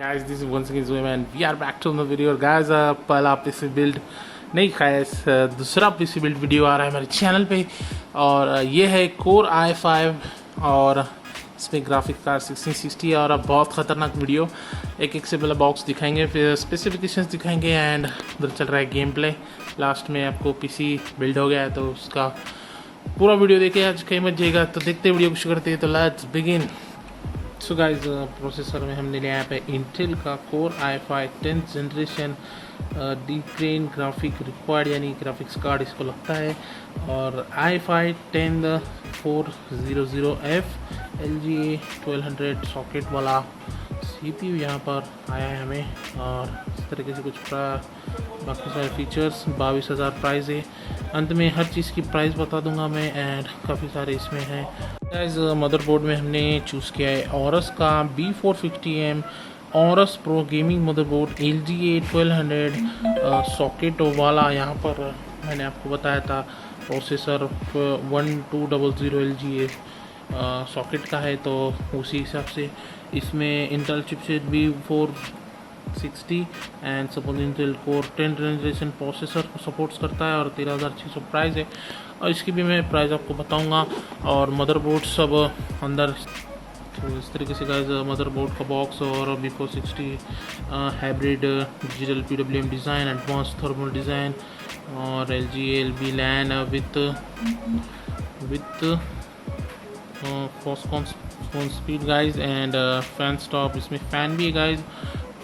Guys, this is once again zoheb and we are back to the video. Guys, पहला PC build नहीं खाया, दूसरा PC build video आ रहा है हमारे चैनल पे और ये है कोर i5 और इसमें ग्राफिक कार्ड 1660 और अब बहुत ख़तरनाक वीडियो। एक से पहले बॉक्स दिखाएंगे, फिर स्पेसिफिकेशंस दिखाएंगे एंड उधर चल रहा है गेम प्ले। लास्ट में आपको पीसी बिल्ड हो गया है तो उसका पूरा वीडियो देखे आज कहीं मत जाएगा। तो देखते वीडियो को शुरू करते हैं, तो let's begin. So guys, processor में हमने लिया यहाँ पे इंटेल का core i5 10th generation D crane graphic required, यानी ग्राफिक्स कार्ड इसको लगता है। और i5 10400F LGA 1200 सॉकेट वाला CPU यहाँ पर आया है हमें। और इस तरीके से कुछ बाकी सारे फीचर्स, 22,000 प्राइस है। अंत में हर चीज़ की प्राइस बता दूंगा मैं एंड काफ़ी सारे इसमें हैं। गाइस, मदरबोर्ड में हमने चूज़ किया है ऑरस का B450M Aurus pro gaming motherboard LGA 1200 socket वाला। यहाँ पर मैंने आपको बताया था प्रोसेसर 1200 LGA सॉकेट का है, तो उसी हिसाब से इसमें Intel chipset B460 and suppose Intel core 10th generation processor को सपोर्ट्स करता है और 13,600 प्राइस है। और इसकी भी मैं प्राइस आपको बताऊंगा और मदरबोर्ड सब अंदर। तो इस तरीके से गाइस मदरबोर्ड का बॉक्स और B460 hybrid digital PWM design, advance thermal design और LG LB LAN with phone speed guys and fan stop. इसमें फ़ैन भी है गाइस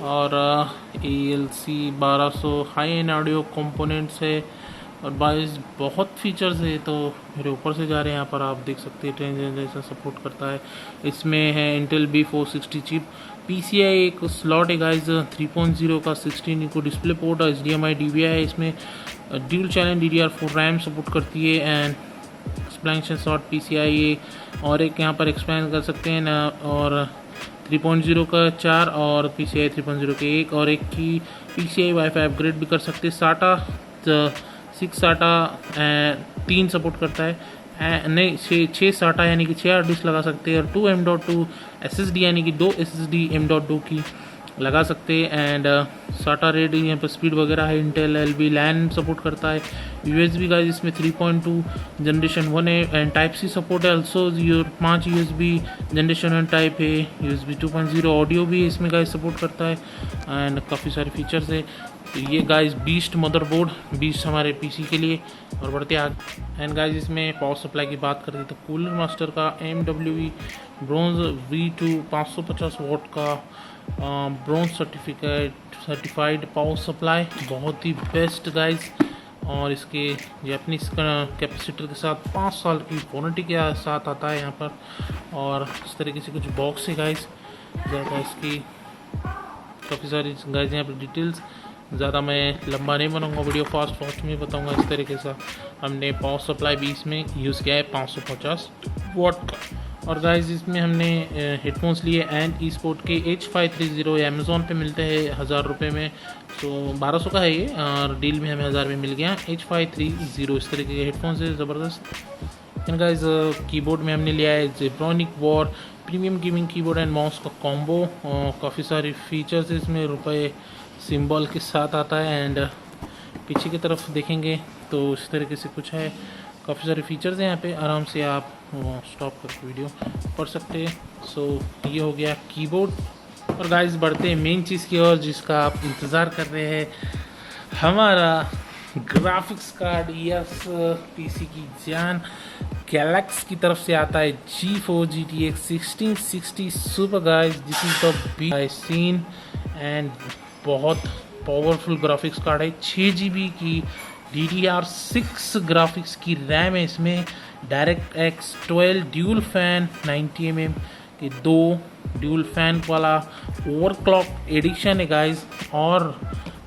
और ALC 1200 high end audio components है और 22 बहुत फीचर्स है। तो मेरे ऊपर से जा रहे हैं, यहाँ पर आप देख सकते हैं 10th जनरेशन सपोर्ट करता है। इसमें है इंटेल B460 चिप, PCI एक स्लॉट है गाइस 3.0 का 16 को डिस्प्ले पोर्ट और HDMI DVI है। इसमें dual channel DDR4 RAM support करती है एंड एक्सपेंशन शॉट PCI और एक यहाँ पर एक्सपेंड कर सकते हैं ना, और 3.0 का 4 और PCI 3.0 के 1 और एक की PCI वाईफाई अपग्रेड भी कर सकते हैं। SATA 6 SATA 3 सपोर्ट करता है, नहीं 6 SATA यानी कि 6 हार्ड डिस्क लगा सकते हैं और 2 M.2 SSD यानी कि 2 SSD M.2 की लगा सकते हैं। एंड SATA रेड यहाँ पर स्पीड वगैरह है। इंटेल LB लैन सपोर्ट करता है। USB गाइस इसमें 3.2 जनरेशन 1 है एंड टाइप C सपोर्ट है। ऑल्सो 5 USB जनरेशन 1 टाइप है। USB 2.0 ऑडियो भी इसमें गाइस सपोर्ट करता है एंड काफ़ी सारे फीचर्स है। तो ये गाइस बीस्ट मदरबोर्ड, बीस्ट हमारे पीसी के लिए। और बढ़ते आगे एंड गाइस इसमें पावर सप्लाई की बात करते तो कूलर मास्टर का MWE ब्रोंज V2 550 वॉट का ब्रोंज सर्टिफाइड पावर सप्लाई, बहुत ही बेस्ट गाइस। और इसके जैपनीज कैपेसिटर के साथ 5 साल की वारंटी के साथ आता है यहाँ पर। और इस तरीके से कुछ बॉक्स है गाइस, ज़्यादा इसकी काफ़ी सारी गाइस यहाँ पर डिटेल्स। ज़्यादा मैं लंबा नहीं बनाऊंगा वीडियो, फास्ट में बताऊंगा। इस तरीके से हमने पावर सप्लाई भी इसमें यूज़ किया है 550 वॉट का। और गाइस इसमें हमने हेडफोन्स लिए एंड ई स्पोर्ट के H530 अमेज़ॉन पे मिलते हैं 1000 रुपये में। तो 1200 का है ये और डील में हमें 1000 में मिल गया H530। इस तरीके के हेडफोन्स है ज़बरदस्त। एंड गाइस कीबोर्ड में हमने लिया है Zebronic war premium gaming keyboard and mouse का कॉम्बो। काफ़ी सारे फीचर्स इसमें रुपए सिंबल के साथ आता है एंड पीछे की तरफ देखेंगे तो इस तरीके से कुछ है। काफ़ी सारे फीचर्स हैं यहाँ पे, आराम से आप स्टॉप करके वीडियो पढ़ सकते हैं। सो ये हो गया कीबोर्ड। और गाइस बढ़ते हैं मेन चीज़ की ओर जिसका आप इंतज़ार कर रहे हैं, हमारा ग्राफिक्स कार्ड। यस, पीसी की जान गैलेक्स की तरफ से आता है G4 GTX 1660 super guys. This is the B I scene and बहुत पावरफुल ग्राफिक्स कार्ड है। 6 GB की DDR6 ग्राफिक्स की रैम है इसमें। DirectX 12 ड्यूल फैन 90 mm के 2 ड्यूल फैन वाला ओवरक्लॉक एडिशन है गाइस। और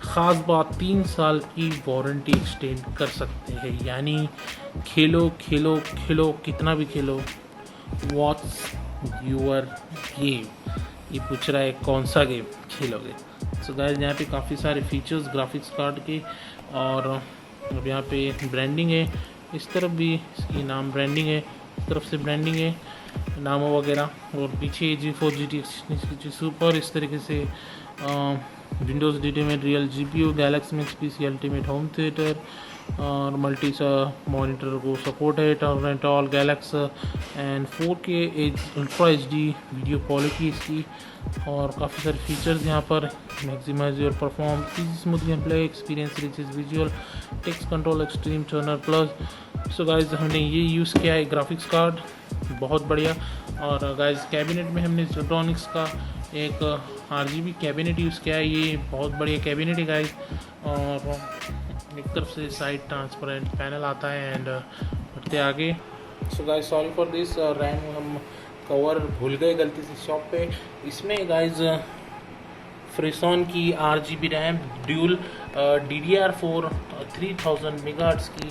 ख़ास बात 3 साल की वारंटी एक्सटेंड कर सकते हैं, यानी खेलो खेलो खेलो कितना भी खेलो। व्हाट्स यूर गेम, ये पूछ रहा है कौन सा गेम खेलोगे। सो गाइस यहाँ पे काफ़ी सारे फीचर्स ग्राफिक्स कार्ड के। और अब यहाँ पे ब्रांडिंग है, इस तरफ भी इसकी नाम ब्रांडिंग है, इस तरफ से ब्रांडिंग है नामों वगैरह। और पीछे G4 GTX सुपर इस तरीके से विंडोज़ डिटेमेट रियल GPU, गैलेक्सी में PC अल्टीमेट होम थिएटर और मल्टी मॉनिटर को सपोर्ट है, torrent all galax and 4K ultra HD video quality इसकी, और काफ़ी सारे फीचर्स यहाँ पर। Maximise your perform, easy smooth game play experience, riches visual, text control extreme turner plus. So guys हमने ये यूज़ किया है ग्राफिक्स कार्ड, बहुत बढ़िया। और गाइज कैबिनेट में हमने जोट्रॉनिक्स का एक RGB कैबिनेट यूज़ किया है, ये बहुत बढ़िया कैबिनेट है गाइज। और एक तरफ से साइड ट्रांसपेरेंट पैनल आता है। एंड बढ़ते आगे। So guys sorry for this, RAM हम कवर भूल गए गलती से शॉप पे। इसमें गाइज फ्रीसॉन की RGB RAM dual DDR4 3000 megahertz की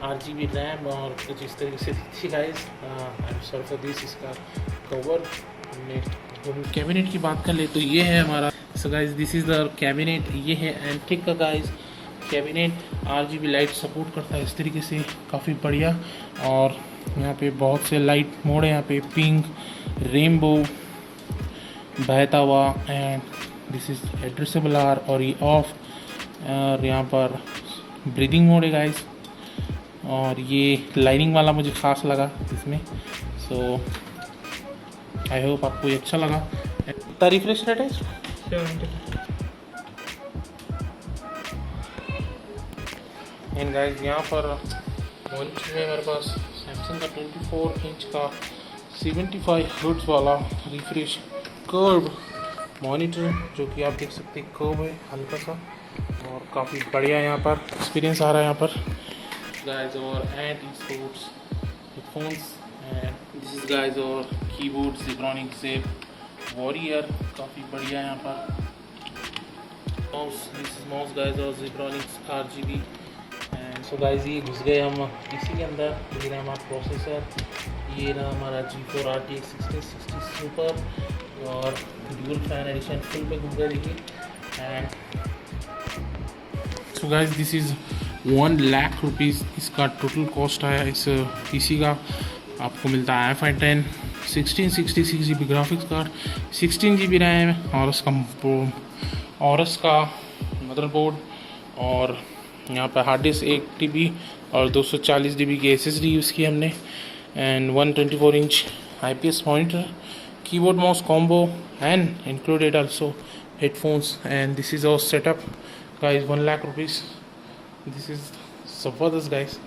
RGB रैम, और कुछ इस तरीके से थी guys. I am sorry for this. इसका कवर हमने कैबिनेट की बात कर ले तो ये है हमारा। So guys this is the cabinet, ये है एंटिक का guys cabinet. RGB light support करता है इस तरीके से, काफ़ी बढ़िया। और यहाँ पे बहुत से लाइट मोड है, यहाँ पे पिंक, रेनबो, बहता हुआ, and this is addressable R, और ये ऑफ। और यहाँ पर ब्रीदिंग मोड है गाइज, और ये लाइनिंग वाला मुझे ख़ास लगा इसमें। सो आई होप आपको ये अच्छा लगा। कितना रिफ्रेश रेट है? 70। एंड गाइज यहाँ पर मॉनिटर में मेरे पास सैमसंग का 24 इंच का 75 हर्ट्ज़ वाला रिफ्रेश कर्व मॉनिटर, जो कि आप देख सकते हैं कर्व है हल्का सा, और काफ़ी बढ़िया यहाँ पर एक्सपीरियंस आ रहा है यहाँ पर गाइज। और and sports headphones, and this is guys और कीबोर्ड ज़ेब्रॉनिक से वॉरियर, काफ़ी बढ़िया यहाँ पर। Mouse, this is mouse guys और ज़ेब्रॉनिक्स RGB। एंड सो गाइज ये घुस गए हम इसी के अंदर। ये रहा हमारा प्रोसेसर, ये रहा हमारा G4 RTX 1660 सुपर, और ड्यूल फैन एडिशन फुल में घुस गए देखिए। And so guys this is 1 lakh rupees इसका टोटल कॉस्ट आया इस PC का। आपको मिलता है i5 1666 GB graphics card, 16 GB RAM, और उसका मदरबोर्ड, और यहाँ पर हार्ड डिस्क 1 TB और 240 GB की SSD यूज़ की हमने, and 124 inch IPS monitor, keyboard mouse combo, and included also headphones. And this is our setup guys, 1 lakh rupees. This is ज़बरदस्त गाइज।